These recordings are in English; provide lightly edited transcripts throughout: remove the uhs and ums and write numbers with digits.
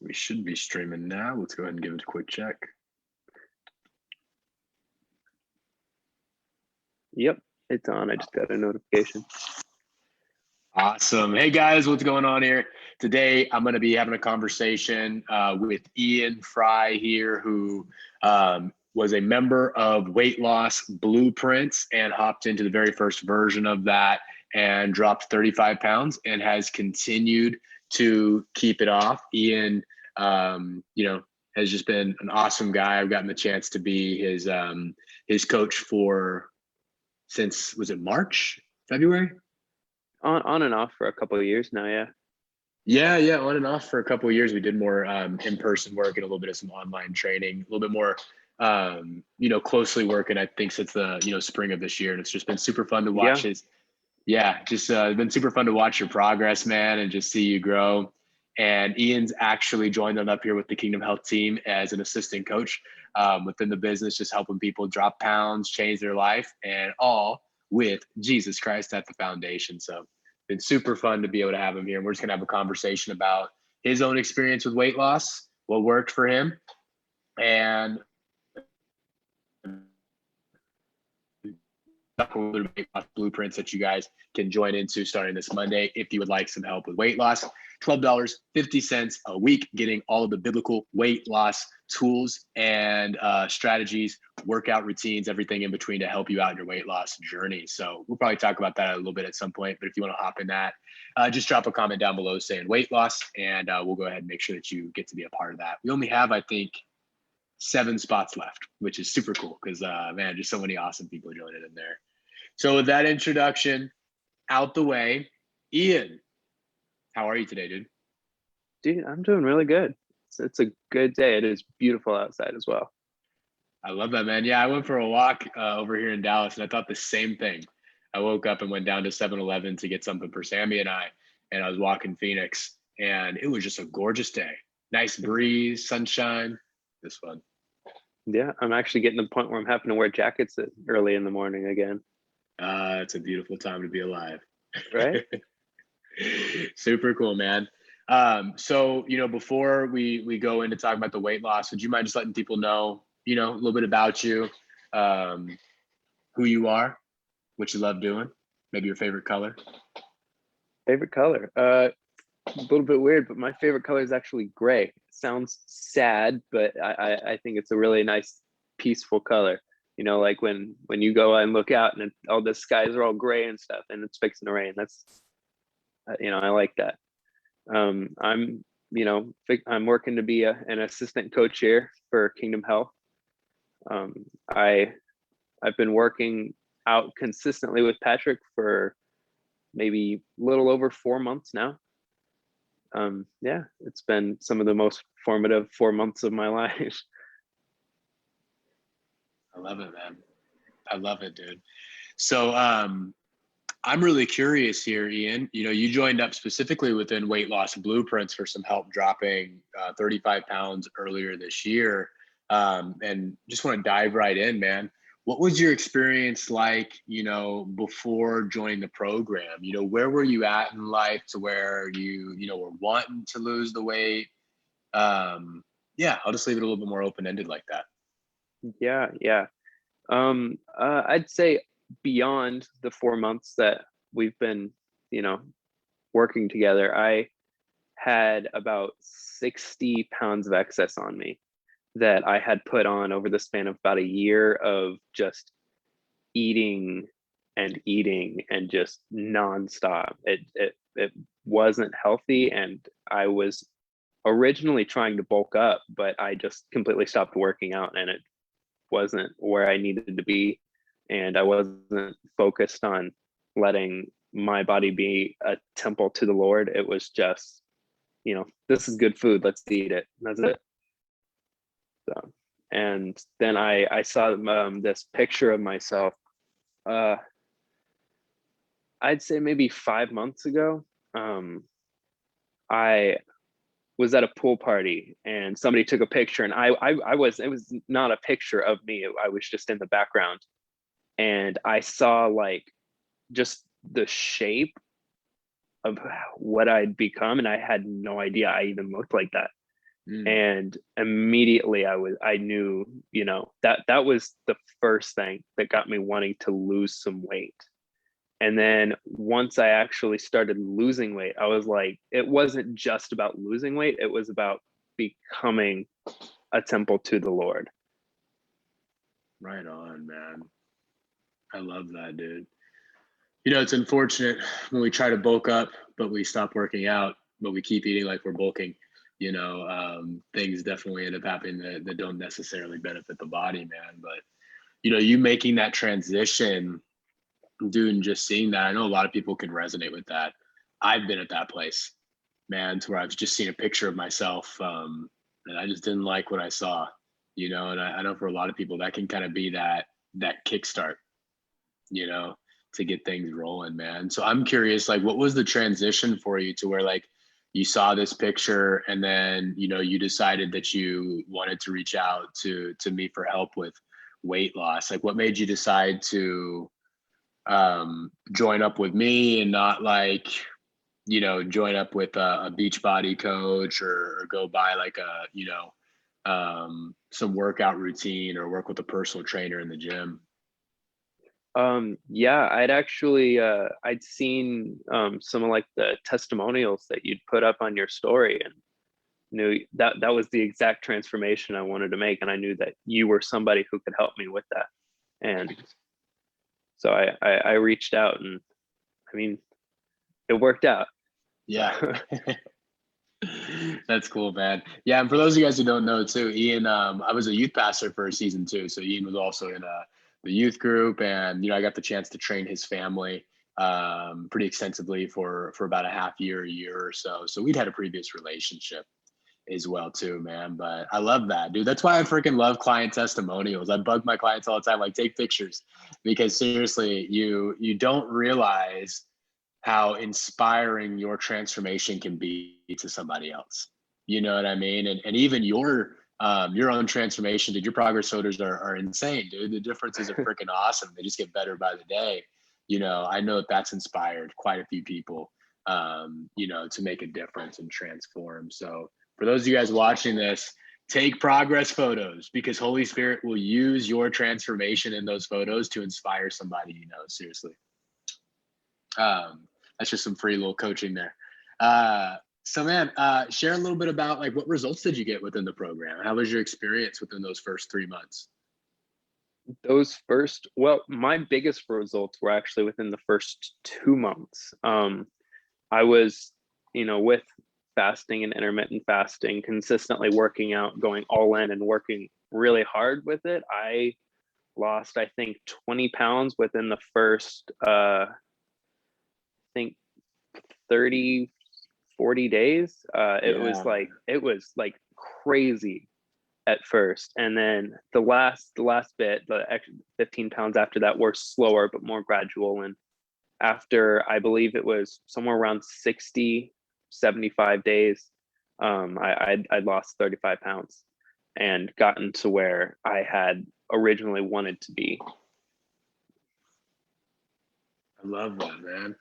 We should be streaming now. Let's go ahead and give it a quick check. Yep, it's on. I just got a notification. Awesome. Hey guys, what's going on here? Today, I'm going to be having a conversation with Ian Frye here, who was a member of Weight Loss Blueprints and hopped into the very first version of that and dropped 35 pounds and has continued to keep it off. Ian, has just been an awesome guy. I've gotten the chance to be his coach since, was it March, February? On and off for a couple of years now, yeah. Yeah, on and off for a couple of years. We did more in-person work and a little bit of some online training, a little bit more, closely working, I think, since the, spring of this year. And it's just been super fun to watch been super fun to watch your progress, man, and just see you grow. And Ian's actually joined on up here with the Kingdom Health team as an assistant coach within the business, just helping people drop pounds, change their life, and all with Jesus Christ at the foundation. So been super fun to be able to have him here. And we're just gonna have a conversation about his own experience with weight loss, what worked for him, and blueprints that you guys can join into starting this Monday if you would like some help with weight loss. $12.50 a week, getting all of the biblical weight loss tools and strategies, workout routines, everything in between to help you out in your weight loss journey. So we'll probably talk about that a little bit at some point, but if you want to hop in that, just drop a comment down below saying weight loss, and we'll go ahead and make sure that you get to be a part of that. We only have, I think, 7 spots left, which is super cool because, man, just so many awesome people joining in there. So with that introduction out the way, Ian, how are you today, dude? Dude, I'm doing really good. It's a good day. It is beautiful outside as well. I love that, man. Yeah, I went for a walk over here in Dallas, and I thought the same thing. I woke up and went down to 7-Eleven to get something for Sammy and I was walking Phoenix, and it was just a gorgeous day. Nice breeze, sunshine. It was fun. Yeah, I'm actually getting to the point where I'm having to wear jackets early in the morning again. It's a beautiful time to be alive. Right? Super cool, man. So, before we go into talking about the weight loss, would you mind just letting people know, a little bit about you, who you are, what you love doing, maybe your favorite color? Favorite color? A little bit weird, but my favorite color is actually gray. It sounds sad, but I think it's a really nice, peaceful color. Like when you go and look out and all the skies are all gray and stuff, and it's fixing to rain. That's, I like that. I'm working to be an assistant coach here for Kingdom Health. I've been working out consistently with Patrick for maybe a little over 4 months now. It's been some of the most formative 4 months of my life. I love it, man. I love it, dude. So I'm really curious here, Ian. You joined up specifically within Weight Loss Blueprints for some help dropping 35 pounds earlier this year. And just want to dive right in, man. What was your experience like, before joining the program? Where were you at in life to where you were wanting to lose the weight? I'll just leave it a little bit more open-ended like that. Yeah. I'd say beyond the 4 months that we've been, working together, I had about 60 pounds of excess on me that I had put on over the span of about a year of just eating and just nonstop. It wasn't healthy, and I was originally trying to bulk up, but I just completely stopped working out, and it wasn't where I needed to be. And I wasn't focused on letting my body be a temple to the Lord. It was just, this is good food, let's eat it. That's it. So, and then I saw this picture of myself, I'd say maybe 5 months ago. I was at a pool party and somebody took a picture, and it was not a picture of me. I was just in the background, and I saw like just the shape of what I'd become, and I had no idea I even looked like that. Mm. And immediately I knew, that was the first thing that got me wanting to lose some weight. And then once I actually started losing weight, I was like, it wasn't just about losing weight, it was about becoming a temple to the Lord. Right on, man. I love that, dude. You know, it's unfortunate when we try to bulk up, but we stop working out, but we keep eating like we're bulking. Things definitely end up happening that don't necessarily benefit the body, man. But, you making that transition, dude, and just seeing that, I know a lot of people can resonate with that. I've been at that place, man, to where I've just seen a picture of myself, and I just didn't like what I saw, and I know for a lot of people that can kind of be that kickstart, you know, to get things rolling, man. So I'm curious, like, what was the transition for you to where like you saw this picture and then, you decided that you wanted to reach out to me for help with weight loss? Like, what made you decide to join up with me and not like, join up with a beach body coach or go buy like some workout routine or work with a personal trainer in the gym? Yeah, I'd seen some of like the testimonials that you'd put up on your story, and knew that was the exact transformation I wanted to make, and I knew that you were somebody who could help me with that. And so I reached out, and I mean, it worked out. Yeah. That's cool, man. Yeah, and for those of you guys who don't know too, Ian, I was a youth pastor for season 2, so Ian was also in the youth group, and I got the chance to train his family pretty extensively for about a year or so. So we'd had a previous relationship as well too, man. But I love that, dude. That's why I freaking love client testimonials. I bug my clients all the time, like, take pictures, because seriously, you don't realize how inspiring your transformation can be to somebody else. You know what I mean? And even your own transformation, dude, your progress photos are insane, dude. The differences are freaking awesome. They just get better by the day. I know that's inspired quite a few people, to make a difference and transform. So for those of you guys watching this, take progress photos, because Holy Spirit will use your transformation in those photos to inspire somebody, seriously. That's just some free little coaching there. So man, share a little bit about like what results did you get within the program? How was your experience within those first 3 months? Well, my biggest results were actually within the first 2 months. I was, with fasting and intermittent fasting, consistently working out, going all in and working really hard with it. I lost, I think, 20 pounds within the first, I think 30, 40 days. It was like crazy at first, and then the last bit, the extra 15 pounds after that, were slower but more gradual. And after, I believe it was somewhere around 60, 75 days, I'd lost 35 pounds and gotten to where I had originally wanted to be. I love that, man.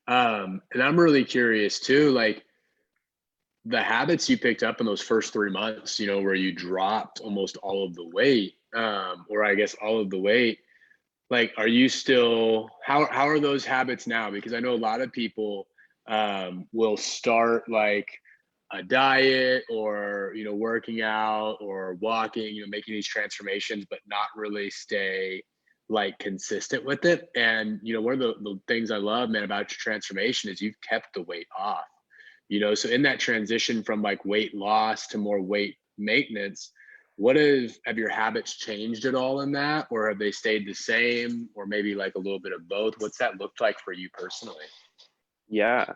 And I'm really curious too, like the habits you picked up in those first 3 months, where you dropped almost all of the weight, or I guess all of the weight. Like, are you still, how are those habits now? Because I know a lot of people will start like a diet or, working out or walking, making these transformations, but not really stay like consistent with it. And, one of the things I love, man, about your transformation is you've kept the weight off, so in that transition from like weight loss to more weight maintenance, what have your habits changed at all in that, or have they stayed the same, or maybe like a little bit of both? What's that looked like for you personally? Yeah.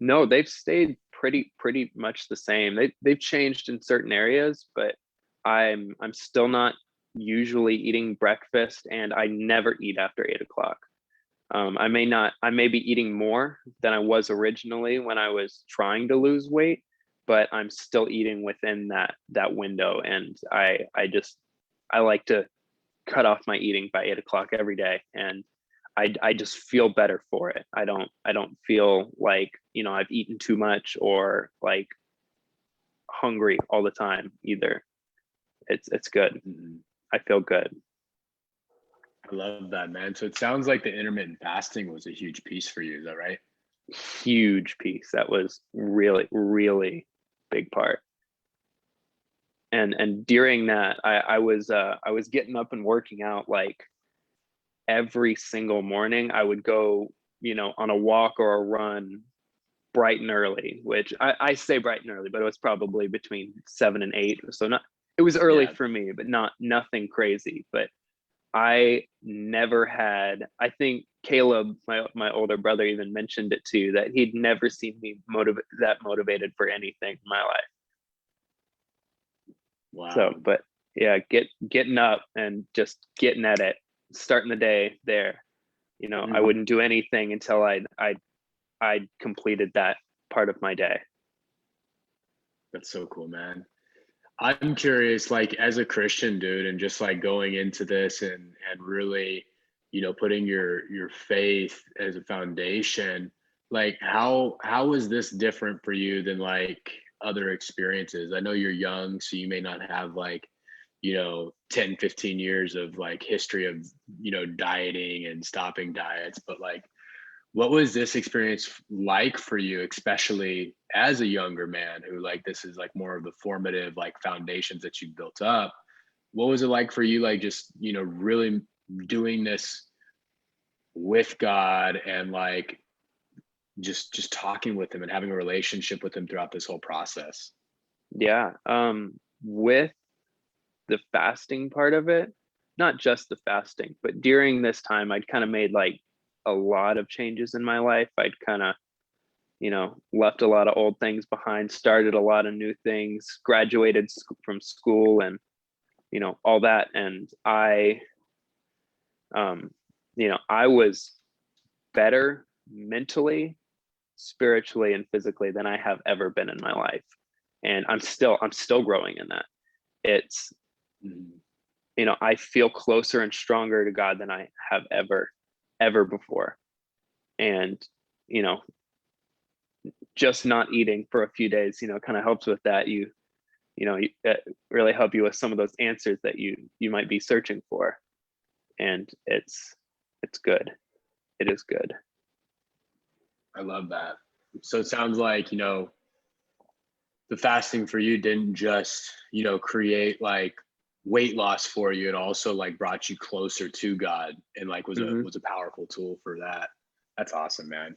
No, they've stayed pretty much the same. They've changed in certain areas, but I'm still not usually eating breakfast, and I never eat after 8 o'clock. I may be eating more than I was originally when I was trying to lose weight, but I'm still eating within that window. And I like to cut off my eating by 8 o'clock every day, and I just feel better for it. I don't feel like, I've eaten too much or like hungry all the time either. It's good. Mhm. I feel good. I love that, man. So it sounds like the intermittent fasting was a huge piece for you. Is that right? Huge piece. That was really, really big part. And during that, I was getting up and working out like every single morning. I would go, on a walk or a run bright and early, which I say bright and early, but it was probably between 7 and 8. So not, it was early Yeah. for me, but nothing crazy. But I never had, I think Caleb, my older brother, even mentioned it too, that he'd never seen me motivated for anything in my life. Wow. So, but yeah, getting up and just getting at it, starting the day there. I wouldn't do anything until I'd completed that part of my day. That's so cool, man. I'm curious, like as a Christian dude, and just like going into this and really, putting your faith as a foundation, like how is this different for you than like other experiences? I know you're young, so you may not have like, 10, 15 years of like history of, dieting and stopping diets, but like what was this experience like for you, especially as a younger man who like this is like more of the formative like foundations that you've built up? What was it like for you, like just, really doing this with God and like just talking with him and having a relationship with him throughout this whole process? Yeah. With the fasting part of it, not just the fasting, but during this time, I'd kind of made like a lot of changes in my life. I'd kind of, left a lot of old things behind, started a lot of new things, graduated from school and, all that. And I was better mentally, spiritually, and physically than I have ever been in my life. And I'm still growing in that. It's, Mhm. I feel closer and stronger to God than I have ever before. And, just not eating for a few days, kind of helps with that. Really help you with some of those answers that you might be searching for. And it's good. It is good. I love that. So it sounds like, the fasting for you didn't just, create like weight loss for you, it also like brought you closer to God and like was a Mm-hmm. was a powerful tool for that. That's awesome, man.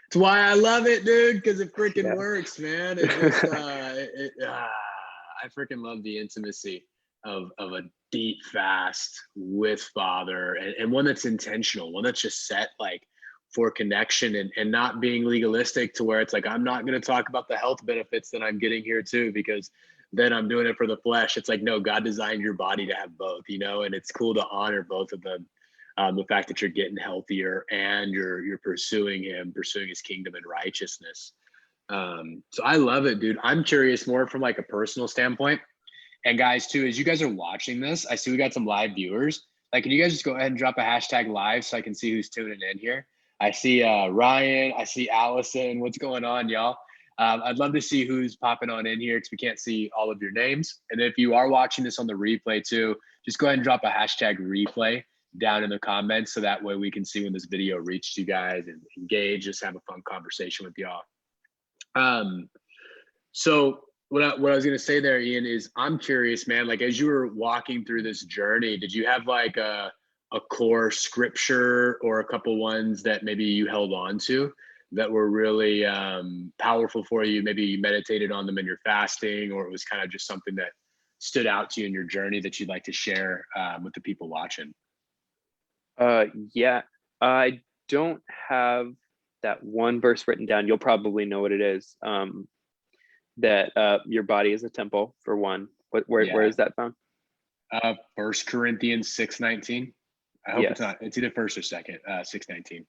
It's why I love it, dude, because it freaking Yeah. works, man. It just I freaking love the intimacy of a deep fast with Father, and one that's intentional, one that's just set like for connection, and not being legalistic to where it's like I'm not going to talk about the health benefits that I'm getting here too, because then I'm doing it for the flesh. It's like, no, God designed your body to have both, and it's cool to honor both of them. The fact that you're getting healthier and you're pursuing his kingdom and righteousness. So I love it, dude. I'm curious more from like a personal standpoint. And guys, too, as you guys are watching this, I see we got some live viewers. Like, can you guys just go ahead and drop a hashtag live so I can see who's tuning in here? I see Ryan. I see Allison. What's going on, y'all? I'd love to see who's popping on in here because we can't see all of your names. And if you are watching this on the replay too, just go ahead and drop a hashtag replay down in the comments so that way we can see when this video reached you guys and engage, just have a fun conversation with y'all. So what I was going to say there, Ian, is I'm curious, man, like as you were walking through this journey, did you have like a core scripture or a couple ones that maybe you held on to that were really powerful for you? Maybe you meditated on them in your fasting, or it was kind of just something that stood out to you in your journey that you'd like to share with the people watching? Yeah, I don't have that one verse written down. You'll probably know what it is. That your body is a temple, for one. Where is that found? 1 Corinthians 6:19. I hope it's Yes. not. It's either first or second. 6:19.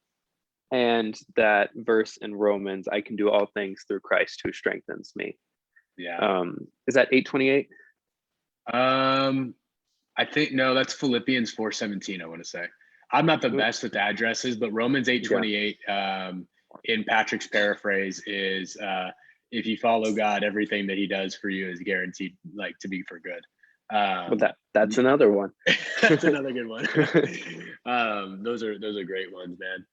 And that verse in Romans, I can do all things through Christ who strengthens me. Yeah. Is that 8:28? I think no, that's Philippians 4:17. I want to say. I'm not the best with addresses, but Romans 8:28 in Patrick's paraphrase is if you follow God, everything that he does for you is guaranteed like to be for good. Well, that's another one. That's another good one. Those are great ones, man.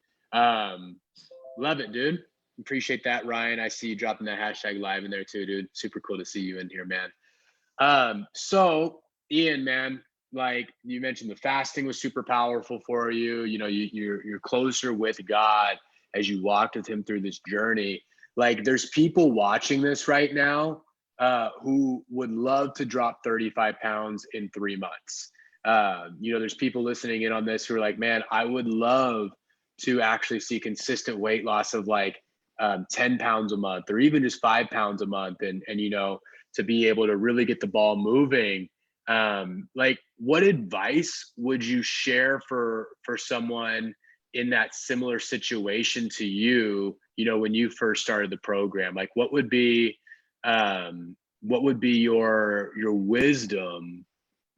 Love it, dude. Appreciate that, Ryan. I see you dropping that hashtag live in there too, dude. Super cool to see you in here, man. So Ian, man, like you mentioned, the fasting was super powerful for you. You know, you're closer with God as you walked with him through this journey. Like there's people watching this right now who would love to drop 35 pounds in 3 months. You know, there's people listening in on this who are like, man, I would love to actually see consistent weight loss of like 10 pounds a month or even just 5 pounds a month. And, you know, to be able to really get the ball moving. Like what advice would you share for someone in that similar situation to you, you know, when you first started the program? Like what would be your wisdom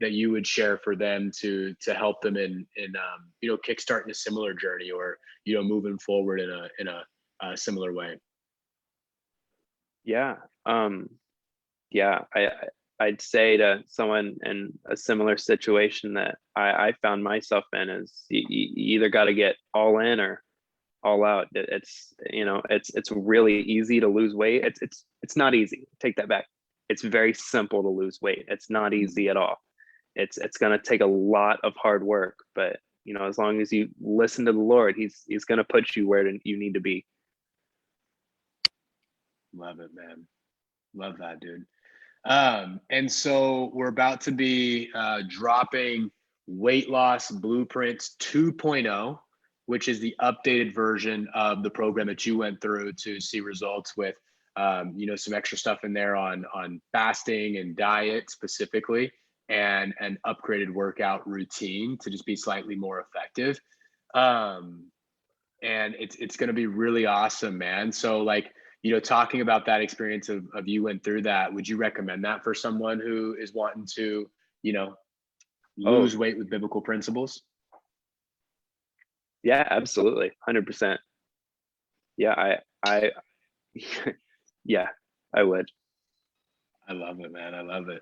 that you would share for them to help them in you know, kickstarting a similar journey or, you know, moving forward in a similar way? Yeah. Yeah, I'd say to someone in a similar situation that I found myself in is you either got to get all in or all out. It's, you know, it's really easy to lose weight. It's not easy. Take that back. It's very simple to lose weight. It's not easy at all. It's going to take a lot of hard work, but you know, as long as you listen to the Lord, he's going to put you where you need to be. Love it, man. Love that, dude. And so we're about to be dropping Weight Loss Blueprints 2.0, which is the updated version of the program that you went through to see results with, you know, some extra stuff in there on fasting and diet specifically, and an upgraded workout routine to just be slightly more effective. And it's going to be really awesome, man. So like, you know, talking about that experience of you went through that, would you recommend that for someone who is wanting to, you know, Oh, lose weight with biblical principles? yeah, absolutely. 100%. Yeah, I yeah, I would. I love it, man. I love it.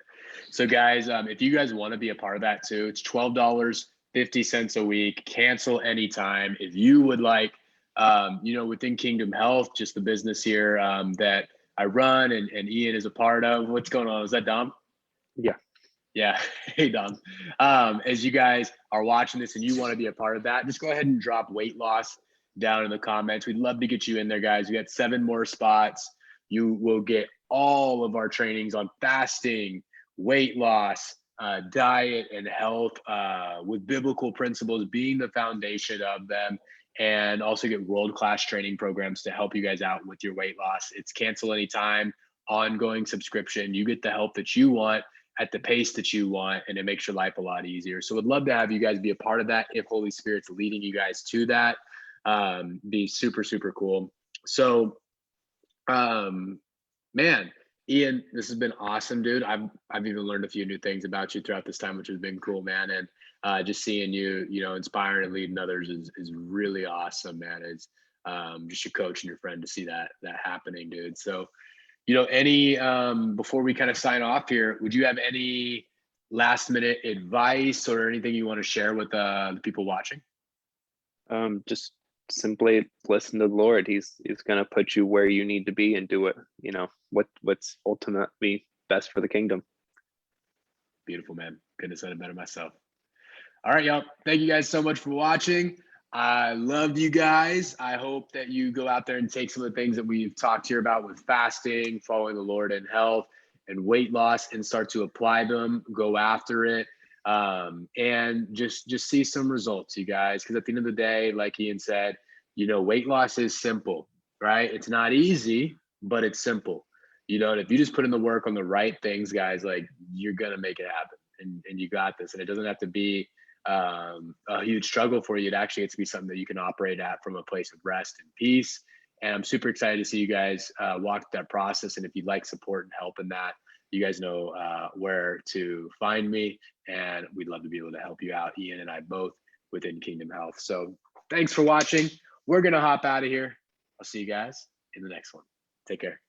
So guys, if you guys want to be a part of that too, it's $12.50 a week, cancel anytime. If you would like, you know, within Kingdom Health, just the business here that I run and Ian is a part of. What's going on? Is that Dom? Yeah. Yeah. Hey, Dom. As you guys are watching this and you want to be a part of that, just go ahead and drop weight loss down in the comments. We'd love to get you in there, guys. We got 7 more spots. You will get all of our trainings on fasting, weight loss, diet, and health with biblical principles being the foundation of them. And also get world-class training programs to help you guys out with your weight loss. It's cancel anytime, ongoing subscription. You get the help that you want at the pace that you want, and it makes your life a lot easier. So would love to have you guys be a part of that if Holy Spirit's leading you guys to that. Be super, super cool. So man, Ian, this has been awesome, dude. I've even learned a few new things about you throughout this time, which has been cool, man. And just seeing you, you know, inspiring and leading others is really awesome, man. It's just your coach and your friend to see that happening, dude. So, you know, any before we kind of sign off here, would you have any last minute advice or anything you want to share with the people watching? Just simply listen to the Lord. He's going to put you where you need to be and do it. You know, what's ultimately best for the kingdom. Beautiful, man. Couldn't have said it better myself. All right, y'all. Thank you guys so much for watching. I love you guys. I hope that you go out there and take some of the things that we've talked here about with fasting, following the Lord in health, and weight loss, and start to apply them, go after it, and just see some results, you guys. Because at the end of the day, like Ian said, you know, weight loss is simple, right? It's not easy, but it's simple. You know, and if you just put in the work on the right things, guys, like you're gonna make it happen, and you got this. And it doesn't have to be a huge struggle for you. It actually gets to be something that you can operate at from a place of rest and peace. And I'm super excited to see you guys walk that process. And if you'd like support and help in that, you guys know where to find me, and we'd love to be able to help you out, Ian and I both, within Kingdom Health. So thanks for watching. We're gonna hop out of here. I'll see you guys in the next one. Take care.